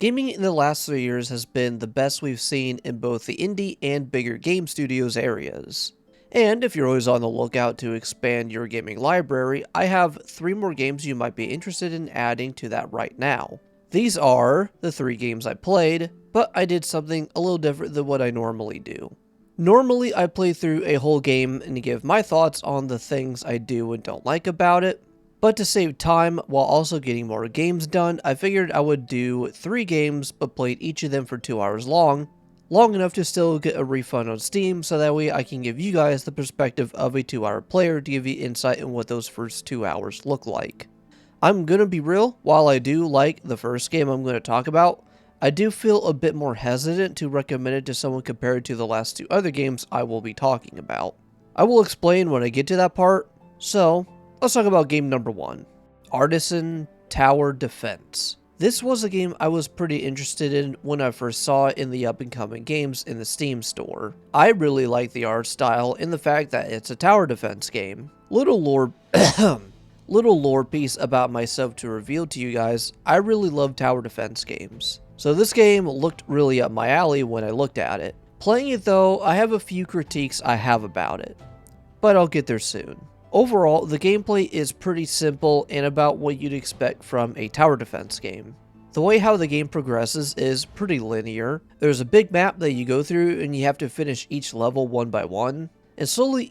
Gaming in the last 3 years has been the best we've seen in both the indie and bigger game studios areas. And if you're always on the lookout to expand your gaming library, I have 3 more games you might be interested in adding to that right now. These are the 3 games I played, but I did something a little different than what I normally do. Normally I play through a whole game and give my thoughts on the things I do and don't like about it. But to save time while also getting more games done, I figured I would do 3 games but played each of them for 2 hours long enough to still get a refund on Steam, so that way I can give you guys the perspective of a 2-hour player to give you insight in what those first 2 hours look like. I'm gonna be real, while I do like the first game I'm going to talk about, I do feel a bit more hesitant to recommend it to someone compared to the last 2 other games I will be talking about. I will explain when I get to that part, so let's talk about game number 1, Artisan Tower Defense. This was a game I was pretty interested in when I first saw it in the up-and-coming games in the Steam store. I really like the art style and the fact that it's a tower defense game. Little lore piece about myself to reveal to you guys, I really love tower defense games. So this game looked really up my alley when I looked at it. Playing it though, I have a few critiques I have about it, but I'll get there soon. Overall, the gameplay is pretty simple and about what you'd expect from a tower defense game. The way how the game progresses is pretty linear. There's a big map that you go through and you have to finish each level one by one. And slowly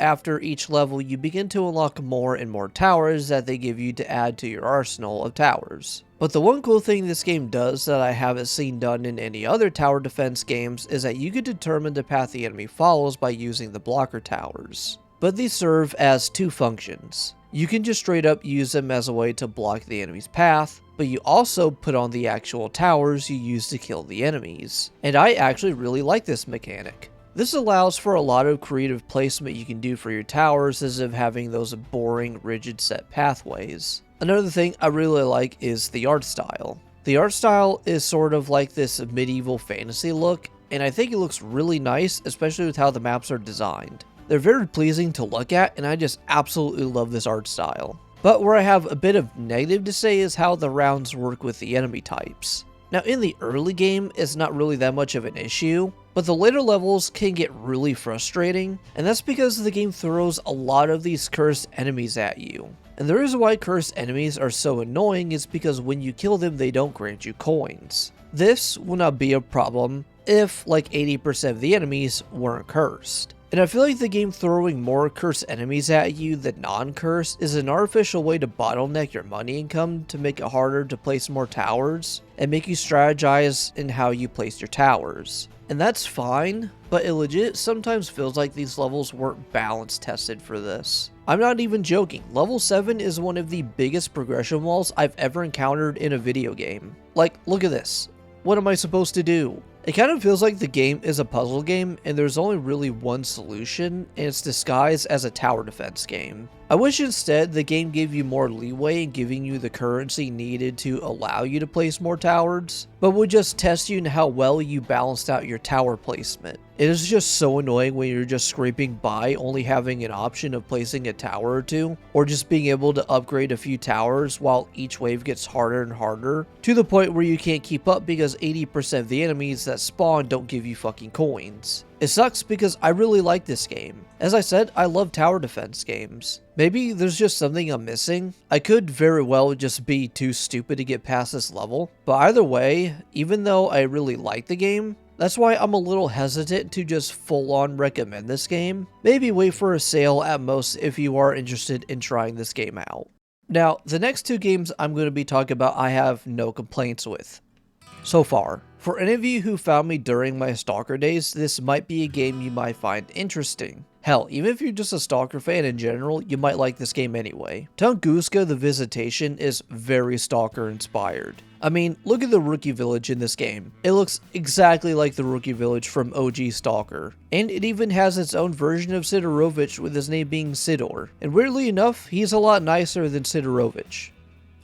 after each level you begin to unlock more and more towers that they give you to add to your arsenal of towers. But the one cool thing this game does that I haven't seen done in any other tower defense games is that you can determine the path the enemy follows by using the blocker towers. But these serve as 2 functions. You can just straight up use them as a way to block the enemy's path, but you also put on the actual towers you use to kill the enemies. And I actually really like this mechanic. This allows for a lot of creative placement you can do for your towers instead of having those boring, rigid set pathways. Another thing I really like is the art style. The art style is sort of like this medieval fantasy look, and I think it looks really nice, especially with how the maps are designed. They're very pleasing to look at, and I just absolutely love this art style. But where I have a bit of negative to say is how the rounds work with the enemy types. Now in the early game, it's not really that much of an issue, but the later levels can get really frustrating, and that's because the game throws a lot of these cursed enemies at you. And the reason why cursed enemies are so annoying is because when you kill them, they don't grant you coins. This would not be a problem if like 80% of the enemies weren't cursed. And I feel like the game throwing more cursed enemies at you than non-cursed is an artificial way to bottleneck your money income to make it harder to place more towers and make you strategize in how you place your towers. And that's fine, but it legit sometimes feels like these levels weren't balance tested for this. I'm not even joking, level 7 is one of the biggest progression walls I've ever encountered in a video game. Like, look at this. What am I supposed to do? It kind of feels like the game is a puzzle game and there's only really one solution, and it's disguised as a tower defense game. I wish instead the game gave you more leeway in giving you the currency needed to allow you to place more towers, but would just test you in how well you balanced out your tower placement. It is just so annoying when you're just scraping by only having an option of placing a tower or 2, or just being able to upgrade a few towers while each wave gets harder and harder, to the point where you can't keep up because 80% of the enemies that spawn don't give you fucking coins. It sucks because I really like this game. As I said, I love tower defense games. Maybe there's just something I'm missing. I could very well just be too stupid to get past this level, but either way, even though I really like the game, that's why I'm a little hesitant to just full-on recommend this game. Maybe wait for a sale at most if you are interested in trying this game out. Now, the next 2 games I'm going to be talking about I have no complaints with so far. For any of you who found me during my Stalker days, this might be a game you might find interesting. Hell, even if you're just a Stalker fan in general, you might like this game anyway. Tunguska the Visitation is very Stalker inspired. I mean, look at the Rookie Village in this game. It looks exactly like the Rookie Village from OG Stalker. And it even has its own version of Sidorovich with his name being Sidor. And weirdly enough, he's a lot nicer than Sidorovich.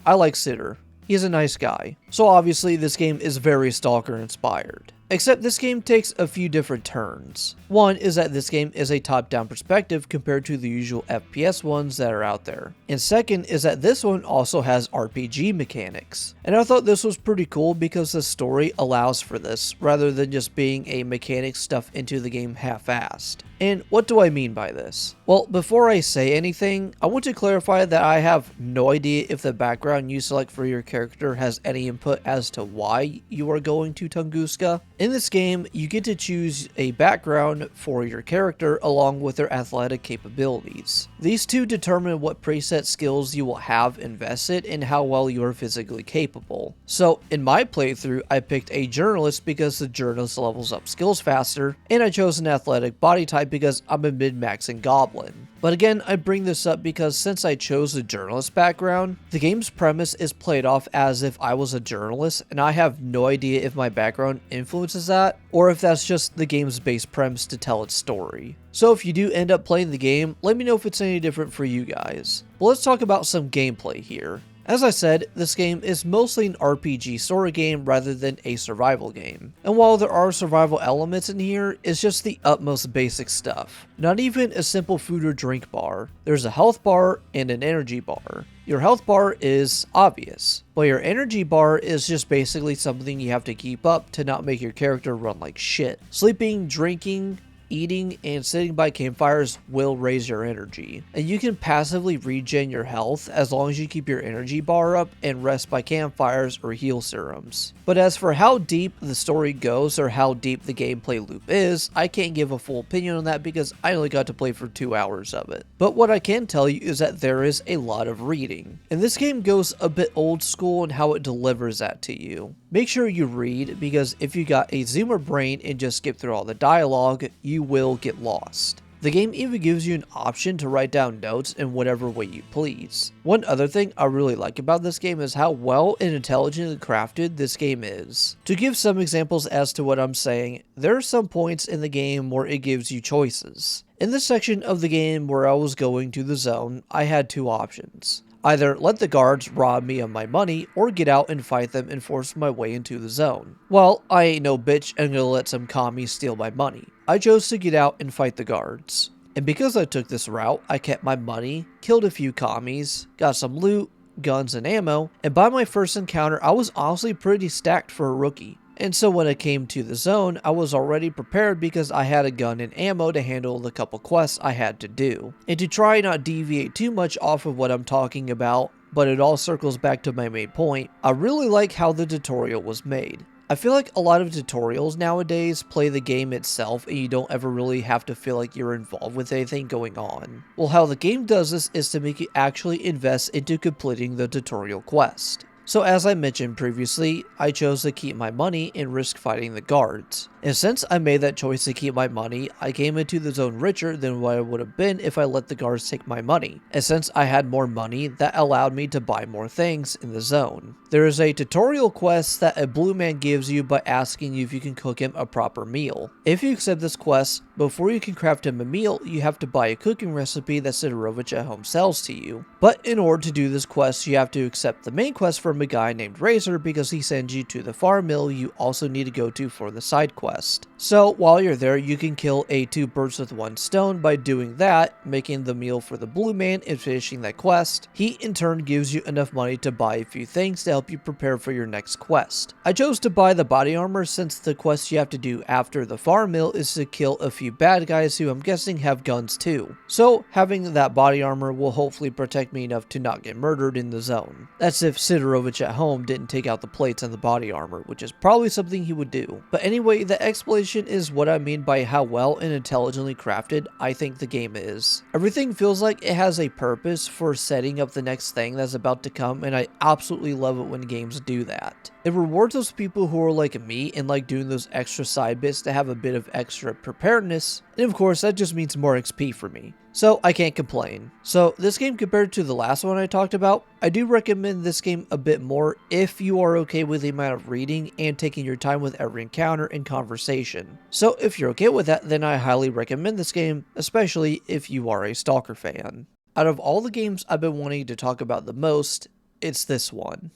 I like Sidor. He's a nice guy. So obviously this game is very Stalker inspired. Except this game takes a few different turns. One is that this game is a top-down perspective compared to the usual FPS ones that are out there. And second is that this one also has RPG mechanics. And I thought this was pretty cool because the story allows for this, rather than just being a mechanic stuff into the game half-assed. And what do I mean by this? Well, before I say anything, I want to clarify that I have no idea if the background you select for your character has any input as to why you are going to Tunguska. In this game, you get to choose a background for your character along with their athletic capabilities. These two determine what preset skills you will have invested and how well you are physically capable. So in my playthrough, I picked a journalist because the journalist levels up skills faster, and I chose an athletic body type because I'm a mid-maxing goblin. But again, I bring this up because since I chose the journalist background, the game's premise is played off as if I was a journalist, and I have no idea if my background influences that, or if that's just the game's base premise to tell its story. So if you do end up playing the game, let me know if it's any different for you guys. But let's talk about some gameplay here. As I said, this game is mostly an RPG story game rather than a survival game. And while there are survival elements in here, it's just the utmost basic stuff. Not even a simple food or drink bar. There's a health bar and an energy bar. Your health bar is obvious, but your energy bar is just basically something you have to keep up to not make your character run like shit. Sleeping, drinking, eating, and sitting by campfires will raise your energy, and you can passively regen your health as long as you keep your energy bar up and rest by campfires or heal serums. But as for how deep the story goes or how deep the gameplay loop is, I can't give a full opinion on that because I only got to play for 2 hours of it. But what I can tell you is that there is a lot of reading, and this game goes a bit old school in how it delivers that to you. Make sure you read, because if you got a zoomer brain and just skip through all the dialogue, you will get lost. The game even gives you an option to write down notes in whatever way you please. One other thing I really like about this game is how well and intelligently crafted this game is. To give some examples as to what I'm saying, there are some points in the game where it gives you choices. In this section of the game where I was going to the zone, I had two options. Either let the guards rob me of my money, or get out and fight them and force my way into the zone. Well, I ain't no bitch and gonna let some commies steal my money. I chose to get out and fight the guards. And because I took this route, I kept my money, killed a few commies, got some loot, guns and ammo, and by my first encounter I was honestly pretty stacked for a rookie. And so when I came to the zone, I was already prepared because I had a gun and ammo to handle the couple quests I had to do. And to try not deviate too much off of what I'm talking about, but it all circles back to my main point, I really like how the tutorial was made. I feel like a lot of tutorials nowadays play the game itself and you don't ever really have to feel like you're involved with anything going on. Well, how the game does this is to make you actually invest into completing the tutorial quest. So as I mentioned previously, I chose to keep my money and risk fighting the guards. And since I made that choice to keep my money, I came into the zone richer than what I would have been if I let the guards take my money. And since I had more money, that allowed me to buy more things in the zone. There is a tutorial quest that a blue man gives you by asking you if you can cook him a proper meal. If you accept this quest, before you can craft him a meal, you have to buy a cooking recipe that Sidorovich at home sells to you. But in order to do this quest, you have to accept the main quest from a guy named Razor because he sends you to the farm mill you also need to go to for the side quest. So while you're there, you can kill a 2 birds with 1 stone by doing that, making the meal for the blue man and finishing that quest. He in turn gives you enough money to buy a few things to help you prepare for your next quest. I chose to buy the body armor since the quest you have to do after the farm mill is to kill a few bad guys who I'm guessing have guns too. So having that body armor will hopefully protect me enough to not get murdered in the zone. That's if Sidorovich at home didn't take out the plates and the body armor, which is probably something he would do. But anyway, the explanation is what I mean by how well and intelligently crafted I think the game is. Everything feels like it has a purpose for setting up the next thing that's about to come, and I absolutely love it when games do that. It rewards those people who are like me and like doing those extra side bits to have a bit of extra preparedness, and of course that just means more XP for me. So I can't complain. So this game compared to the last one I talked about, I do recommend this game a bit more if you are okay with the amount of reading and taking your time with every encounter and conversation. So if you're okay with that, then I highly recommend this game, especially if you are a Stalker fan. Out of all the games I've been wanting to talk about the most, it's this one.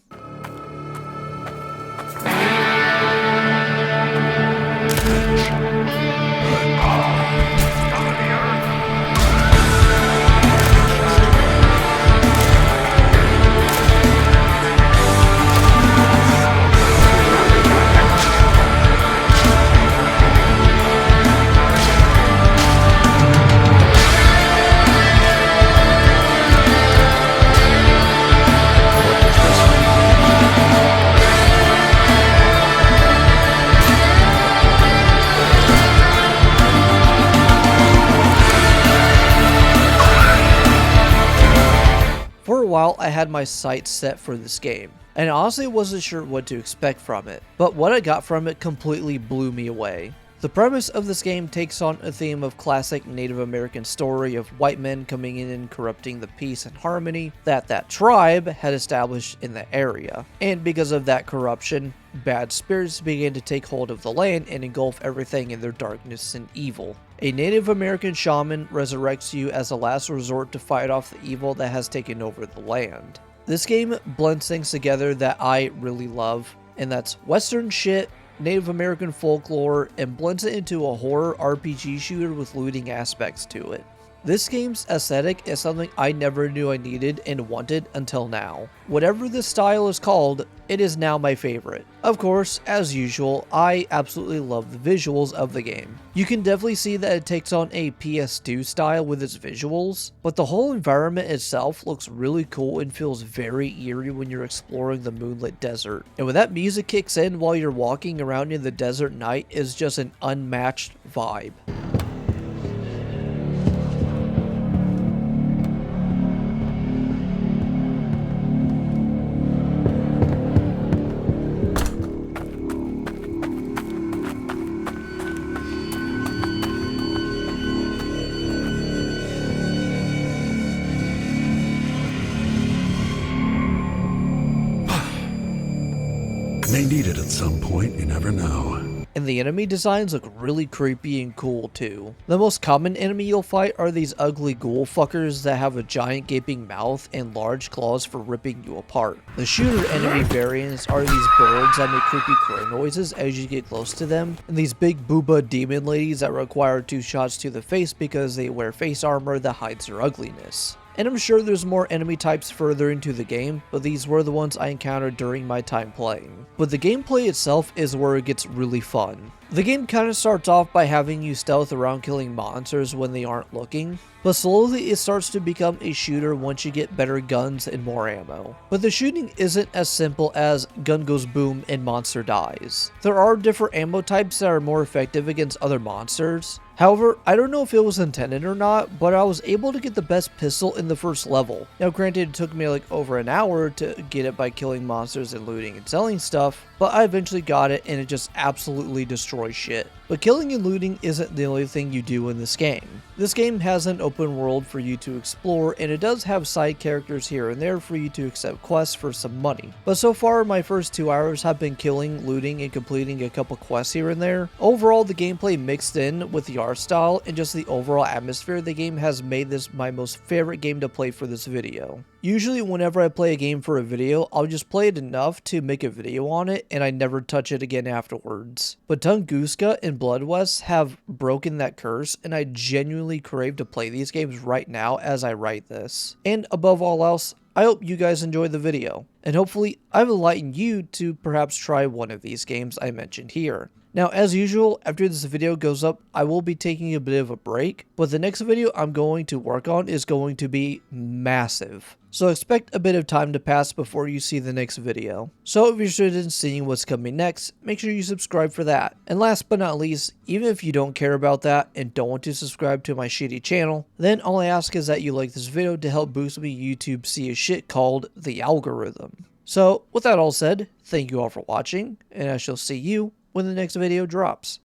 while I had my sights set for this game, and I honestly wasn't sure what to expect from it, but what I got from it completely blew me away. The premise of this game takes on a theme of classic Native American story of white men coming in and corrupting the peace and harmony that tribe had established in the area. And because of that corruption, bad spirits began to take hold of the land and engulf everything in their darkness and evil. A Native American shaman resurrects you as a last resort to fight off the evil that has taken over the land. This game blends things together that I really love, and that's Western shit, Native American folklore, and blends it into a horror RPG shooter with looting aspects to it. This game's aesthetic is something I never knew I needed and wanted until now. Whatever this style is called, it is now my favorite. Of course, as usual, I absolutely love the visuals of the game. You can definitely see that it takes on a PS2 style with its visuals, but the whole environment itself looks really cool and feels very eerie when you're exploring the moonlit desert. And when that music kicks in while you're walking around in the desert night is just an unmatched vibe. May need it at some point, you never know. And the enemy designs look really creepy and cool too. The most common enemy you'll fight are these ugly ghoul fuckers that have a giant gaping mouth and large claws for ripping you apart. The shooter enemy variants are these birds that make creepy crow noises as you get close to them, and these big booba demon ladies that require 2 shots to the face because they wear face armor that hides their ugliness. And I'm sure there's more enemy types further into the game, but these were the ones I encountered during my time playing. But the gameplay itself is where it gets really fun. The game kind of starts off by having you stealth around killing monsters when they aren't looking, but slowly it starts to become a shooter once you get better guns and more ammo. But the shooting isn't as simple as gun goes boom and monster dies. There are different ammo types that are more effective against other monsters. However, I don't know if it was intended or not, but I was able to get the best pistol in the first level. Now granted, it took me like over an hour to get it by killing monsters and looting and selling stuff, but I eventually got it and it just absolutely destroys shit. But killing and looting isn't the only thing you do in this game. This game has an open world for you to explore, and it does have side characters here and there for you to accept quests for some money. But so far, my first 2 hours have been killing, looting, and completing a couple quests here and there. Overall, the gameplay mixed in with the art style and just the overall atmosphere of the game has made this my most favorite game to play for this video. Usually whenever I play a game for a video, I'll just play it enough to make a video on it and I never touch it again afterwards. But Tunguska and Blood West have broken that curse and I genuinely crave to play these games right now as I write this. And above all else, I hope you guys enjoyed the video, and hopefully I've enlightened you to perhaps try one of these games I mentioned here. Now, as usual, after this video goes up, I will be taking a bit of a break, but the next video I'm going to work on is going to be massive. So expect a bit of time to pass before you see the next video. So if you're interested in seeing what's coming next, make sure you subscribe for that. And last but not least, even if you don't care about that and don't want to subscribe to my shitty channel, then all I ask is that you like this video to help boost me YouTube see a shit called the algorithm. So with that all said, thank you all for watching, and I shall see you when the next video drops.